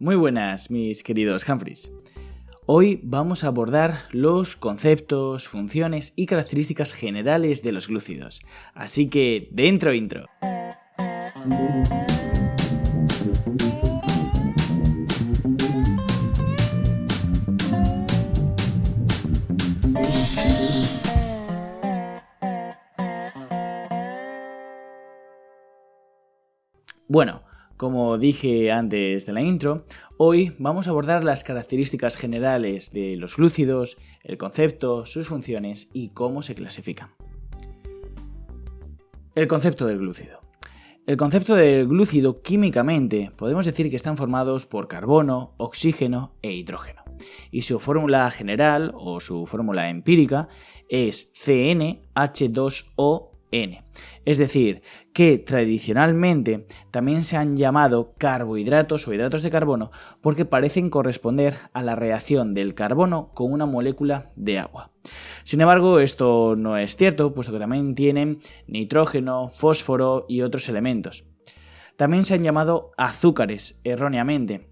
Muy buenas, mis queridos Humphreys. Hoy vamos a abordar los conceptos, funciones y características generales de los glúcidos. Así que, dentro intro. Bueno, como dije antes de la intro, hoy vamos a abordar las características generales de los glúcidos, el concepto, sus funciones y cómo se clasifican. El concepto del glúcido. El concepto del glúcido químicamente podemos decir que están formados por carbono, oxígeno e hidrógeno. Y su fórmula general o su fórmula empírica es CnH2O. Es decir, que tradicionalmente también se han llamado carbohidratos o hidratos de carbono porque parecen corresponder a la reacción del carbono con una molécula de agua. Sin embargo, esto no es cierto, puesto que también tienen nitrógeno, fósforo y otros elementos. También se han llamado azúcares erróneamente,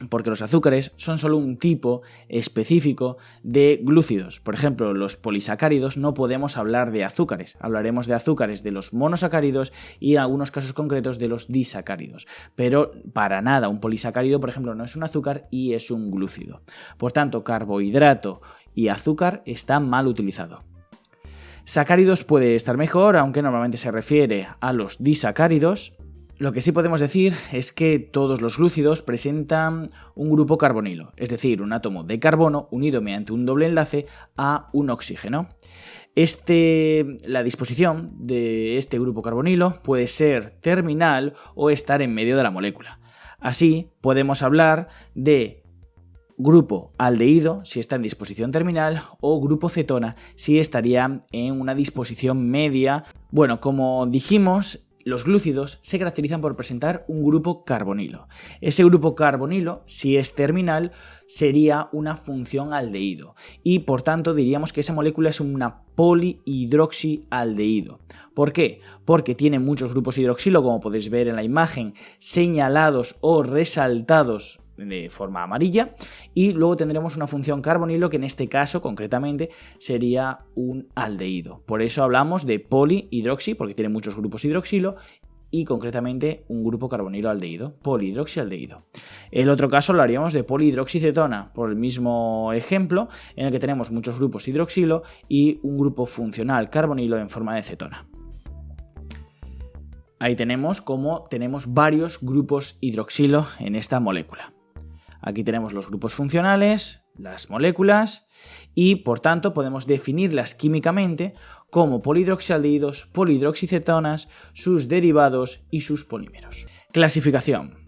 porque los azúcares son solo un tipo específico de glúcidos. Por ejemplo, los polisacáridos no podemos hablar de azúcares. Hablaremos de azúcares de los monosacáridos y en algunos casos concretos de los disacáridos. Pero para nada, un polisacárido, por ejemplo, no es un azúcar y es un glúcido. Por tanto, carbohidrato y azúcar está mal utilizado. Sacáridos puede estar mejor, aunque normalmente se refiere a los disacáridos. Lo que sí podemos decir es que todos los glúcidos presentan un grupo carbonilo, es decir, un átomo de carbono unido mediante un doble enlace a un oxígeno. La disposición de este grupo carbonilo puede ser terminal o estar en medio de la molécula. Así podemos hablar de grupo aldehído si está en disposición terminal o grupo cetona si estaría en una disposición media. Bueno, como dijimos, los glúcidos se caracterizan por presentar un grupo carbonilo. Ese grupo carbonilo, si es terminal, sería una función aldehído y por tanto diríamos que esa molécula es una polihidroxialdehído. ¿Por qué? Porque tiene muchos grupos hidroxilo, como podéis ver en la imagen, señalados o resaltados de forma amarilla, y luego tendremos una función carbonilo que en este caso concretamente sería un aldehído. Por eso hablamos de polihidroxi, porque tiene muchos grupos hidroxilo, y concretamente un grupo carbonilo aldehído, polihidroxialdehído. El otro caso lo haríamos de polihidroxicetona, por el mismo ejemplo, en el que tenemos muchos grupos hidroxilo y un grupo funcional carbonilo en forma de cetona. Ahí tenemos cómo tenemos varios grupos hidroxilo en esta molécula. Aquí tenemos los grupos funcionales, las moléculas, y por tanto podemos definirlas químicamente como polihidroxialdehídos, polihidroxicetonas, sus derivados y sus polímeros. Clasificación.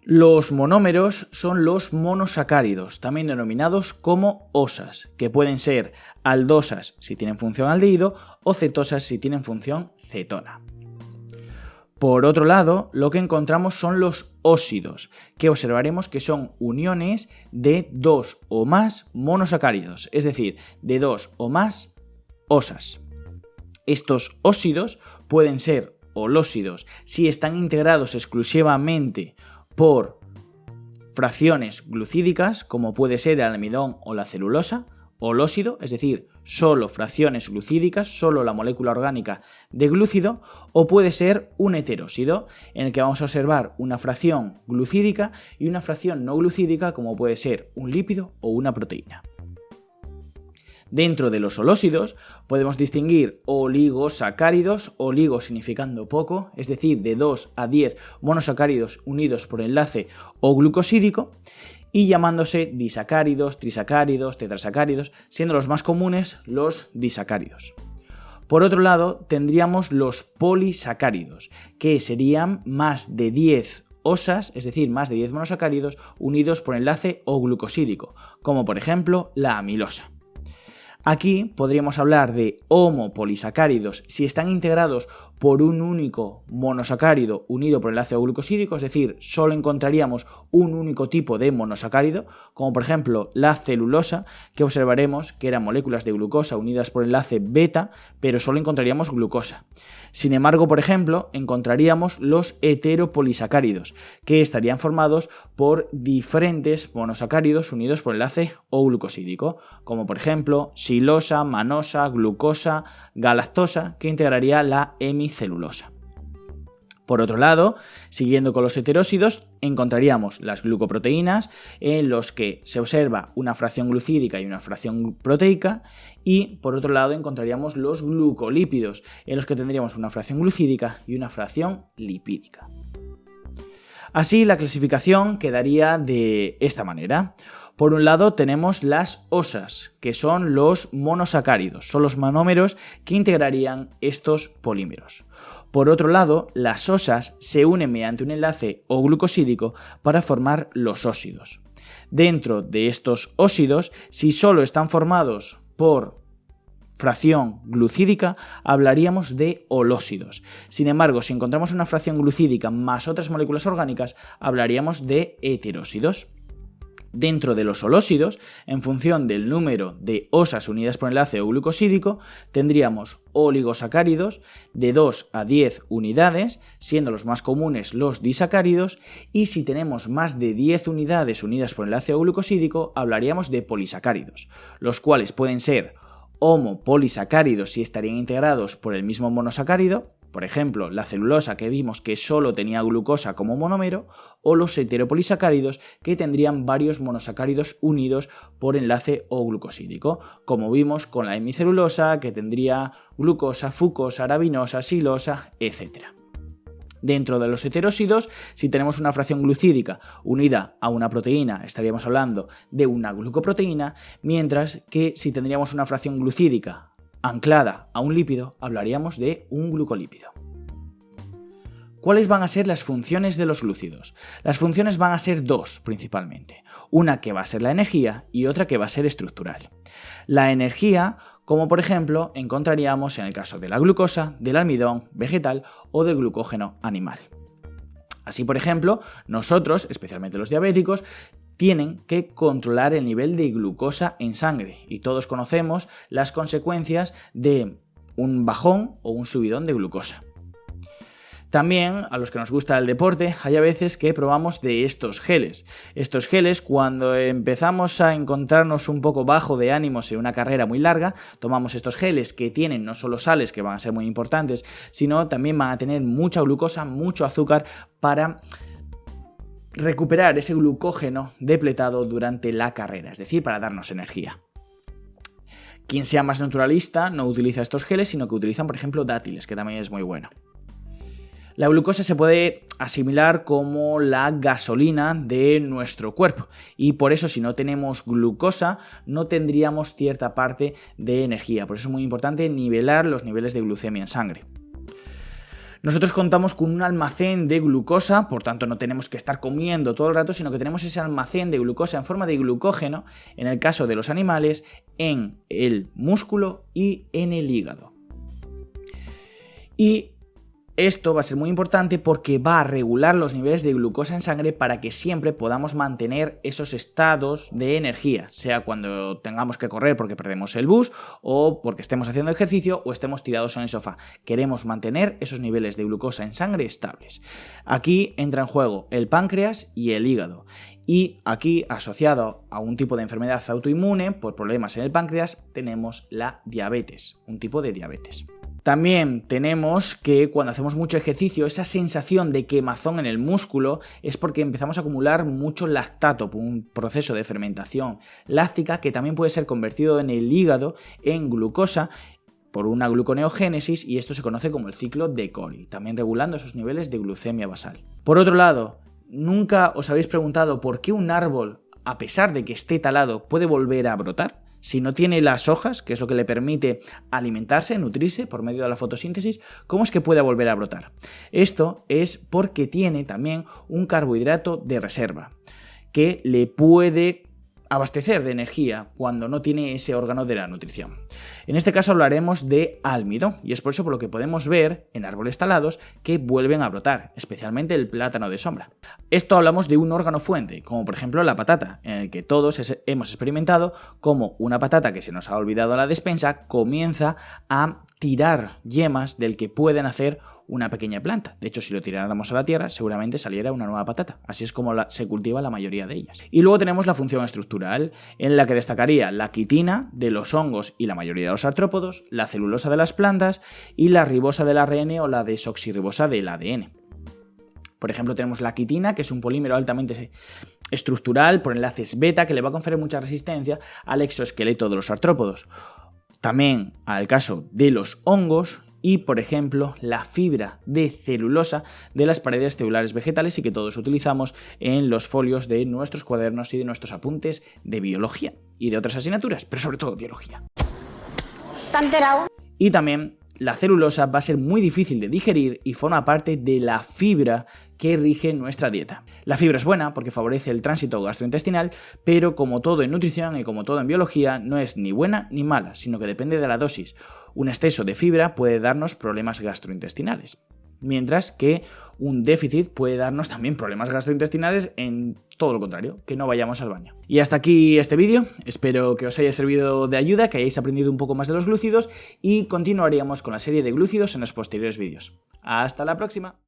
Los monómeros son los monosacáridos, también denominados como osas, que pueden ser aldosas si tienen función aldehído o cetosas si tienen función cetona. Por otro lado, lo que encontramos son los óxidos, que observaremos que son uniones de dos o más monosacáridos, es decir, de dos o más osas. Estos óxidos pueden ser holósidos si están integrados exclusivamente por fracciones glucídicas, como puede ser el almidón o la celulosa, holósido, es decir, solo fracciones glucídicas, solo la molécula orgánica de glúcido, o puede ser un heterósido, en el que vamos a observar una fracción glucídica y una fracción no glucídica, como puede ser un lípido o una proteína. Dentro de los holósidos podemos distinguir oligosacáridos, oligo significando poco, es decir, de 2 a 10 monosacáridos unidos por enlace o glucosídico, y llamándose disacáridos, trisacáridos, tetrasacáridos, siendo los más comunes los disacáridos. Por otro lado, tendríamos los polisacáridos, que serían más de 10 osas, es decir, más de 10 monosacáridos unidos por enlace o glucosídico, como por ejemplo la amilosa. Aquí podríamos hablar de homopolisacáridos si están integrados por un único monosacárido unido por enlace glucosídico, es decir, solo encontraríamos un único tipo de monosacárido, como por ejemplo la celulosa, que observaremos que eran moléculas de glucosa unidas por enlace beta, pero solo encontraríamos glucosa. Sin embargo, por ejemplo, encontraríamos los heteropolisacáridos, que estarían formados por diferentes monosacáridos unidos por enlace O-glucosídico, como por ejemplo silosa, manosa, glucosa, galactosa, que integraría la hemicelulosa. Por otro lado, siguiendo con los heterósidos, encontraríamos las glucoproteínas, en los que se observa una fracción glucídica y una fracción proteica, y por otro lado encontraríamos los glucolípidos, en los que tendríamos una fracción glucídica y una fracción lipídica. Así, la clasificación quedaría de esta manera. Por un lado tenemos las osas, que son los monosacáridos, son los monómeros que integrarían estos polímeros. Por otro lado, las osas se unen mediante un enlace O-glucosídico para formar los óxidos. Dentro de estos óxidos, si solo están formados por fracción glucídica, hablaríamos de holósidos. Sin embargo, si encontramos una fracción glucídica más otras moléculas orgánicas, hablaríamos de heterósidos. Dentro de los holósidos, en función del número de osas unidas por enlace O-glucosídico, tendríamos oligosacáridos de 2 a 10 unidades, siendo los más comunes los disacáridos, y si tenemos más de 10 unidades unidas por enlace O-glucosídico, hablaríamos de polisacáridos, los cuales pueden ser homopolisacáridos si estarían integrados por el mismo monosacárido, por ejemplo, la celulosa, que vimos que solo tenía glucosa como monómero, o los heteropolisacáridos, que tendrían varios monosacáridos unidos por enlace O-glucosídico, como vimos con la hemicelulosa, que tendría glucosa, fucosa, arabinosa, silosa, etc. Dentro de los heterósidos, si tenemos una fracción glucídica unida a una proteína, estaríamos hablando de una glucoproteína, mientras que si tendríamos una fracción glucídica anclada a un lípido, hablaríamos de un glucolípido. ¿Cuáles van a ser las funciones de los glúcidos? Las funciones van a ser dos principalmente, una que va a ser la energía y otra que va a ser estructural. La energía, como por ejemplo encontraríamos en el caso de la glucosa, del almidón vegetal o del glucógeno animal. Así, por ejemplo, nosotros, especialmente los diabéticos, tienen que controlar el nivel de glucosa en sangre, y todos conocemos las consecuencias de un bajón o un subidón de glucosa. También, a los que nos gusta el deporte, hay a veces que probamos de estos geles. Estos geles, cuando empezamos a encontrarnos un poco bajo de ánimos en una carrera muy larga, tomamos estos geles que tienen no solo sales, que van a ser muy importantes, sino también van a tener mucha glucosa, mucho azúcar, para recuperar ese glucógeno depletado durante la carrera, es decir, para darnos energía. Quien sea más naturalista no utiliza estos geles, sino que utilizan, por ejemplo, dátiles, que también es muy bueno. La glucosa se puede asimilar como la gasolina de nuestro cuerpo, y por eso, si no tenemos glucosa, no tendríamos cierta parte de energía. Por eso es muy importante nivelar los niveles de glucemia en sangre. Nosotros contamos con un almacén de glucosa, por tanto no tenemos que estar comiendo todo el rato, sino que tenemos ese almacén de glucosa en forma de glucógeno, en el caso de los animales, en el músculo y en el hígado. Y esto va a ser muy importante porque va a regular los niveles de glucosa en sangre para que siempre podamos mantener esos estados de energía, sea cuando tengamos que correr porque perdemos el bus, o porque estemos haciendo ejercicio, o estemos tirados en el sofá. Queremos mantener esos niveles de glucosa en sangre estables. Aquí entra en juego el páncreas y el hígado. Y aquí, asociado a un tipo de enfermedad autoinmune por problemas en el páncreas, tenemos la diabetes, un tipo de diabetes. También tenemos que cuando hacemos mucho ejercicio, esa sensación de quemazón en el músculo es porque empezamos a acumular mucho lactato por un proceso de fermentación láctica que también puede ser convertido en el hígado en glucosa por una gluconeogénesis, y esto se conoce como el ciclo de Cori, también regulando esos niveles de glucemia basal. Por otro lado, ¿nunca os habéis preguntado por qué un árbol, a pesar de que esté talado, puede volver a brotar? Si no tiene las hojas, que es lo que le permite alimentarse, nutrirse por medio de la fotosíntesis, ¿cómo es que puede volver a brotar? Esto es porque tiene también un carbohidrato de reserva, que le puede abastecer de energía cuando no tiene ese órgano de la nutrición. En este caso hablaremos de almidón, y es por eso por lo que podemos ver en árboles talados que vuelven a brotar, especialmente el plátano de sombra. Esto hablamos de un órgano fuente, como por ejemplo la patata, en el que todos hemos experimentado cómo una patata que se nos ha olvidado en la despensa comienza a tirar yemas del que pueden hacer una pequeña planta. De hecho, si lo tiráramos a la tierra, seguramente saliera una nueva patata. Así es como se cultiva la mayoría de ellas. Y luego tenemos la función estructural, en la que destacaría la quitina de los hongos y la mayoría de los artrópodos, la celulosa de las plantas y la ribosa del ARN o la desoxirribosa del ADN. Por ejemplo, tenemos la quitina, que es un polímero altamente estructural por enlaces beta que le va a conferir mucha resistencia al exoesqueleto de los artrópodos. También al caso de los hongos y, por ejemplo, la fibra de celulosa de las paredes celulares vegetales y que todos utilizamos en los folios de nuestros cuadernos y de nuestros apuntes de biología y de otras asignaturas, pero sobre todo biología. Y también la celulosa va a ser muy difícil de digerir y forma parte de la fibra que rige nuestra dieta. La fibra es buena porque favorece el tránsito gastrointestinal, pero como todo en nutrición y como todo en biología, no es ni buena ni mala, sino que depende de la dosis. Un exceso de fibra puede darnos problemas gastrointestinales, mientras que un déficit puede darnos también problemas gastrointestinales en todo lo contrario, que no vayamos al baño. Y hasta aquí este vídeo, espero que os haya servido de ayuda, que hayáis aprendido un poco más de los glúcidos y continuaríamos con la serie de glúcidos en los posteriores vídeos. ¡Hasta la próxima!